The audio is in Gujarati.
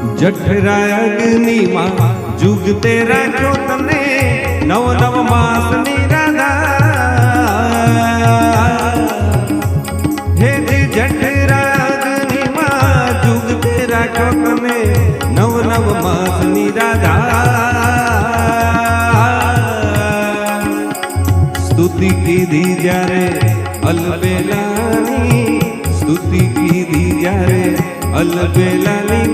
જઠરા અગ્નિ માં જુગતે રાખ્યો તને નવ નવ માસ ની રાધા હે જઠરા અગ્નિ માં જુગતે રાખ્યો તને નવ નવ માસ ની રાધા સ્તુતિ કીધી જ્યારે અલબેલાની સ્તુતિ કીધી જ્યારે અલબેલાની